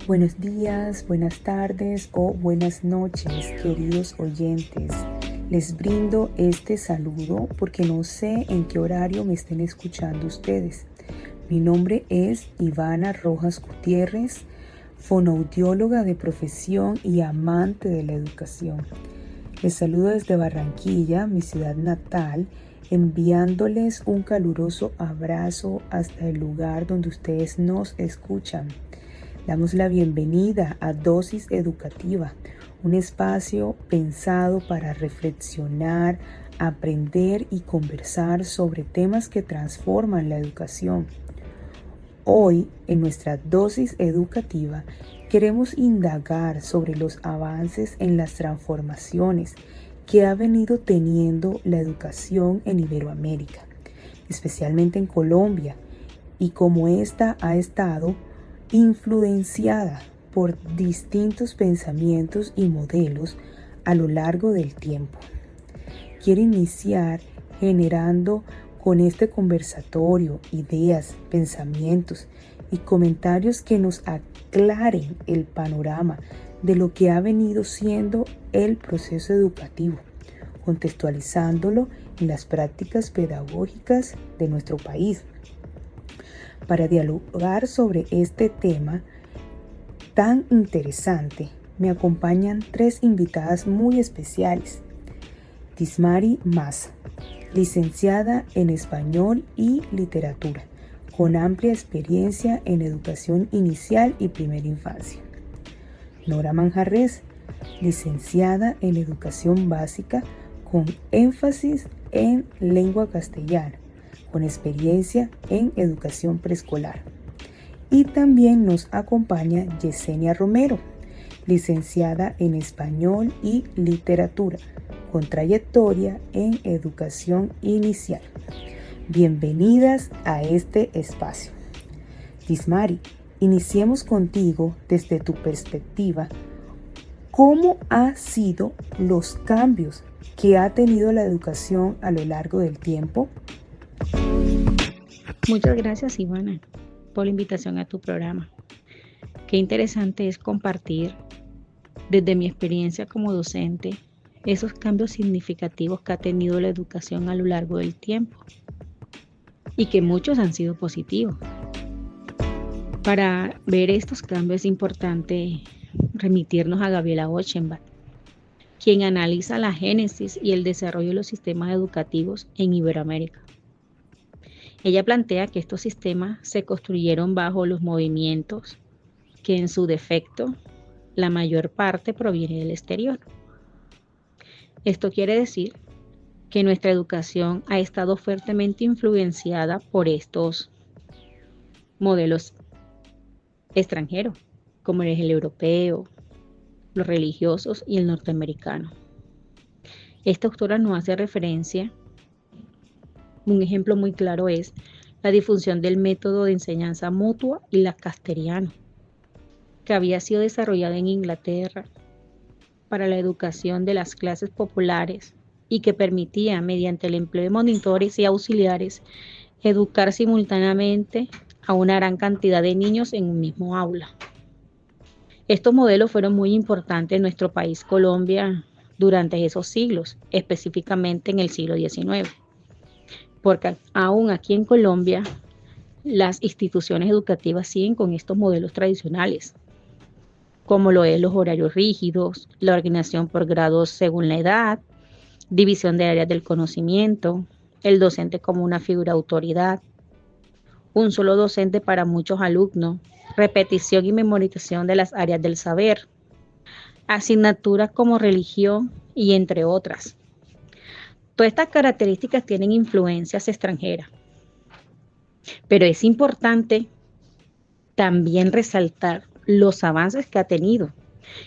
Buenos días, buenas tardes o buenas noches, queridos oyentes. Les brindo este saludo porque no sé en qué horario me estén escuchando ustedes. Mi nombre es Ivana Rojas Gutiérrez, fonoaudióloga de profesión y amante de la educación. Les saludo desde Barranquilla, mi ciudad natal, enviándoles un caluroso abrazo hasta el lugar donde ustedes nos escuchan. Damos la bienvenida a Dosis Educativa, un espacio pensado para reflexionar, aprender y conversar sobre temas que transforman la educación. Hoy, en nuestra dosis educativa, queremos indagar sobre los avances en las transformaciones que ha venido teniendo la educación en Iberoamérica, especialmente en Colombia, y cómo ésta ha estado influenciada por distintos pensamientos y modelos a lo largo del tiempo. Quiero iniciar generando con este conversatorio ideas, pensamientos y comentarios que nos aclaren el panorama de lo que ha venido siendo el proceso educativo, contextualizándolo en las prácticas pedagógicas de nuestro país. Para dialogar sobre este tema tan interesante, me acompañan tres invitadas muy especiales. Dismari Maza, licenciada en Español y Literatura, con amplia experiencia en educación inicial y primera infancia. Nora Manjarrés, licenciada en Educación Básica, con énfasis en lengua castellana, con experiencia en educación preescolar. Y también nos acompaña Yesenia Romero, licenciada en Español y Literatura, con trayectoria en educación inicial. Bienvenidas a este espacio. Dismari, iniciemos contigo desde tu perspectiva. ¿Cómo han sido los cambios que ha tenido la educación a lo largo del tiempo? Muchas gracias, Ivana, por la invitación a tu programa. Qué interesante es compartir desde mi experiencia como docente esos cambios significativos que ha tenido la educación a lo largo del tiempo y que muchos han sido positivos. Para ver estos cambios es importante remitirnos a Gabriela Ochenbach, quien analiza la génesis y el desarrollo de los sistemas educativos en Iberoamérica. Ella plantea que estos sistemas se construyeron bajo los movimientos que en su defecto la mayor parte proviene del exterior. Esto quiere decir que nuestra educación ha estado fuertemente influenciada por estos modelos extranjeros, como es el europeo, los religiosos y el norteamericano. Esta autora nos hace referencia. Un ejemplo muy claro es la difusión del método de enseñanza mutua y Lancasteriano, que había sido desarrollado en Inglaterra para la educación de las clases populares y que permitía, mediante el empleo de monitores y auxiliares, educar simultáneamente a una gran cantidad de niños en un mismo aula. Estos modelos fueron muy importantes en nuestro país, Colombia, durante esos siglos, específicamente en el siglo XIX. Porque aún aquí en Colombia las instituciones educativas siguen con estos modelos tradicionales, como lo es los horarios rígidos, la organización por grados según la edad, división de áreas del conocimiento, el docente como una figura de autoridad, un solo docente para muchos alumnos, repetición y memorización de las áreas del saber, asignaturas como religión y entre otras. Todas estas características tienen influencias extranjeras, pero es importante también resaltar los avances que ha tenido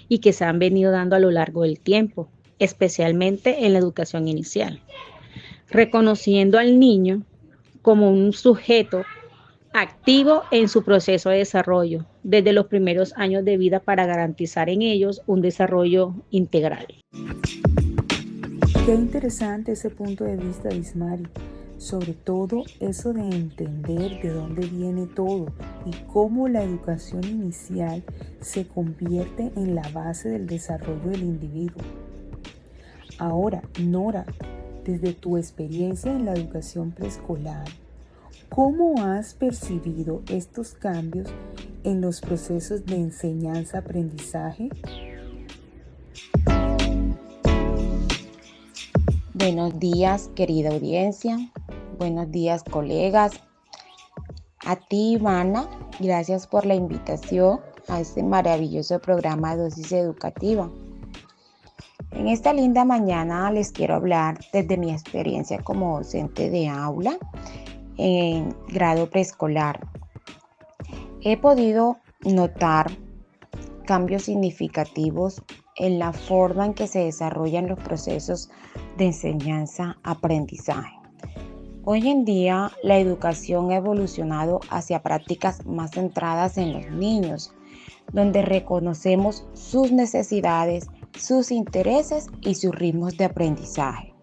y que se han venido dando a lo largo del tiempo, especialmente en la educación inicial, reconociendo al niño como un sujeto activo en su proceso de desarrollo desde los primeros años de vida para garantizar en ellos un desarrollo integral. Qué interesante ese punto de vista, Dismari. sobre todo eso de entender de dónde viene todo y cómo la educación inicial se convierte en la base del desarrollo del individuo. Ahora, Nora, desde tu experiencia en la educación preescolar, ¿cómo has percibido estos cambios en los procesos de enseñanza-aprendizaje? Buenos días, querida audiencia. Buenos días, colegas. A ti, Ivana, gracias por la invitación a este maravilloso programa Dosis Educativa. En esta linda mañana les quiero hablar desde mi experiencia como docente de aula en grado preescolar. He podido notar cambios significativos en la forma en que se desarrollan los procesos de enseñanza-aprendizaje. Hoy en día, la educación ha evolucionado hacia prácticas más centradas en los niños, donde reconocemos sus necesidades, sus intereses y sus ritmos de aprendizaje.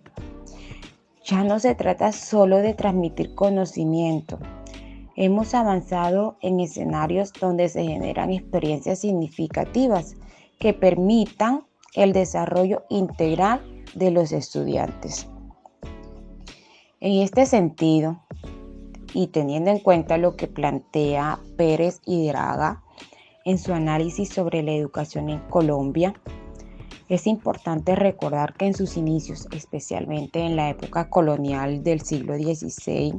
Ya no se trata solo de transmitir conocimiento. Hemos avanzado en escenarios donde se generan experiencias significativas que permitan el desarrollo integral de los estudiantes. En este sentido, y teniendo en cuenta lo que plantea Pérez y Draga en su análisis sobre la educación en Colombia, es importante recordar que en sus inicios, especialmente en la época colonial del siglo XVI,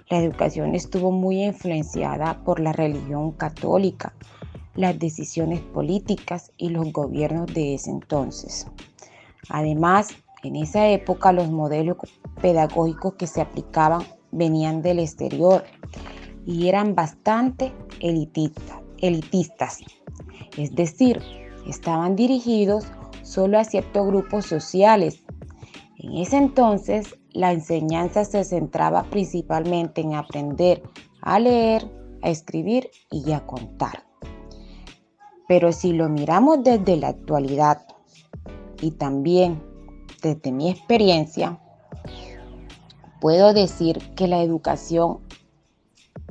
la educación estuvo muy influenciada por la religión católica, las decisiones políticas y los gobiernos de ese entonces. Además, en esa época los modelos pedagógicos que se aplicaban venían del exterior y eran bastante elitistas, es decir, estaban dirigidos solo a ciertos grupos sociales. En ese entonces, la enseñanza se centraba principalmente en aprender a leer, a escribir y a contar. Pero si lo miramos desde la actualidad y también desde mi experiencia, puedo decir que la educación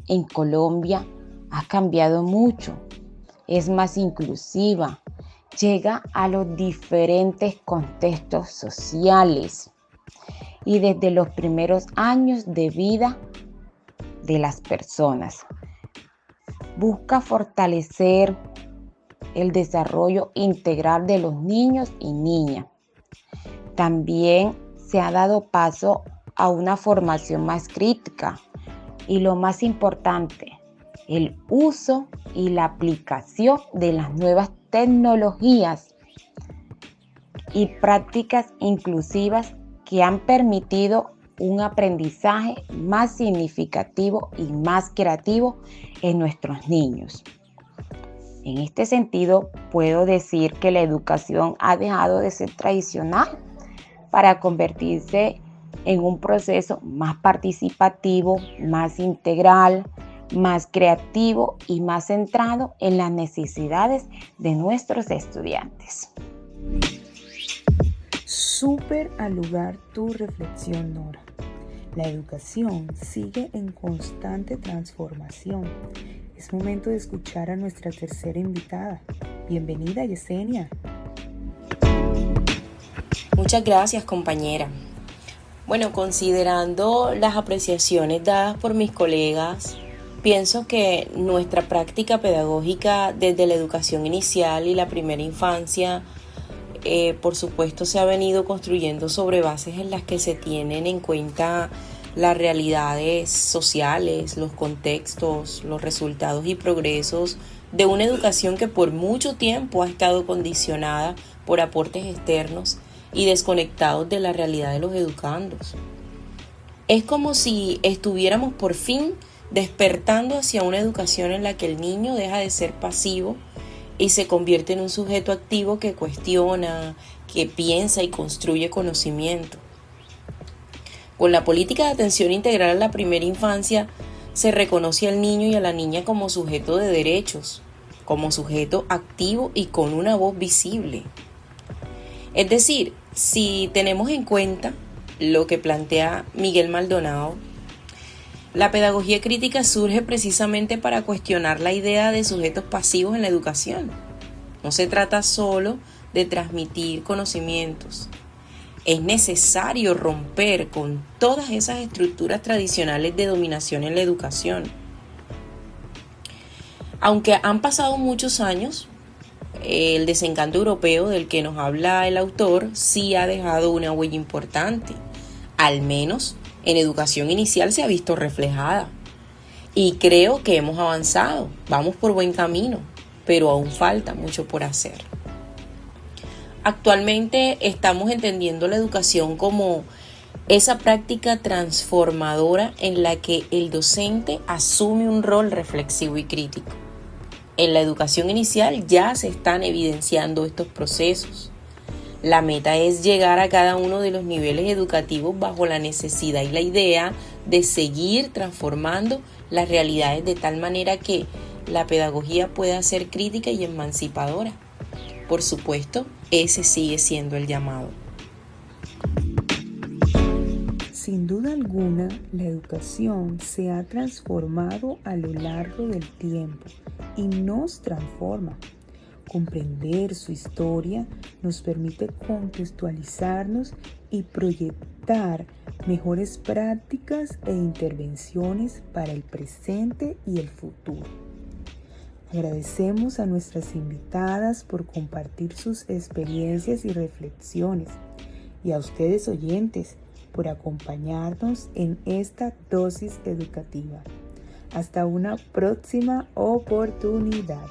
en Colombia ha cambiado mucho, es más inclusiva, llega a los diferentes contextos sociales y desde los primeros años de vida de las personas. Busca fortalecer el desarrollo integral de los niños y niñas. También se ha dado paso a una formación más crítica y lo más importante, el uso y la aplicación de las nuevas tecnologías y prácticas inclusivas que han permitido un aprendizaje más significativo y más creativo en nuestros niños. En este sentido, puedo decir que la educación ha dejado de ser tradicional para convertirse en un proceso más participativo, más integral, más creativo y más centrado en las necesidades de nuestros estudiantes. Súper al lugar tu reflexión, Nora. La educación sigue en constante transformación. Es momento de escuchar a nuestra tercera invitada. Bienvenida, Yesenia. Muchas gracias, compañera. Bueno, considerando las apreciaciones dadas por mis colegas, pienso que nuestra práctica pedagógica desde la educación inicial y la primera infancia, por supuesto, se ha venido construyendo sobre bases en las que se tienen en cuenta las realidades sociales, los contextos, los resultados y progresos de una educación que por mucho tiempo ha estado condicionada por aportes externos y desconectados de la realidad de los educandos. Es como si estuviéramos por fin despertando hacia una educación en la que el niño deja de ser pasivo y se convierte en un sujeto activo que cuestiona, que piensa y construye conocimiento. Con la política de atención integral a la primera infancia, se reconoce al niño y a la niña como sujeto de derechos, como sujeto activo y con una voz visible. Es decir, si tenemos en cuenta lo que plantea Miguel Maldonado, la pedagogía crítica surge precisamente para cuestionar la idea de sujetos pasivos en la educación. No se trata solo de transmitir conocimientos. Es necesario romper con todas esas estructuras tradicionales de dominación en la educación. Aunque han pasado muchos años, el desencanto europeo del que nos habla el autor sí ha dejado una huella importante. Al menos en educación inicial se ha visto reflejada. Y creo que hemos avanzado, vamos por buen camino, pero aún falta mucho por hacer. Actualmente estamos entendiendo la educación como esa práctica transformadora en la que el docente asume un rol reflexivo y crítico. En la educación inicial ya se están evidenciando estos procesos. La meta es llegar a cada uno de los niveles educativos bajo la necesidad y la idea de seguir transformando las realidades de tal manera que la pedagogía pueda ser crítica y emancipadora. Por supuesto, ese sigue siendo el llamado. Sin duda alguna, la educación se ha transformado a lo largo del tiempo y nos transforma. Comprender su historia nos permite contextualizarnos y proyectar mejores prácticas e intervenciones para el presente y el futuro. Agradecemos a nuestras invitadas por compartir sus experiencias y reflexiones, y a ustedes oyentes por acompañarnos en esta dosis educativa. Hasta una próxima oportunidad.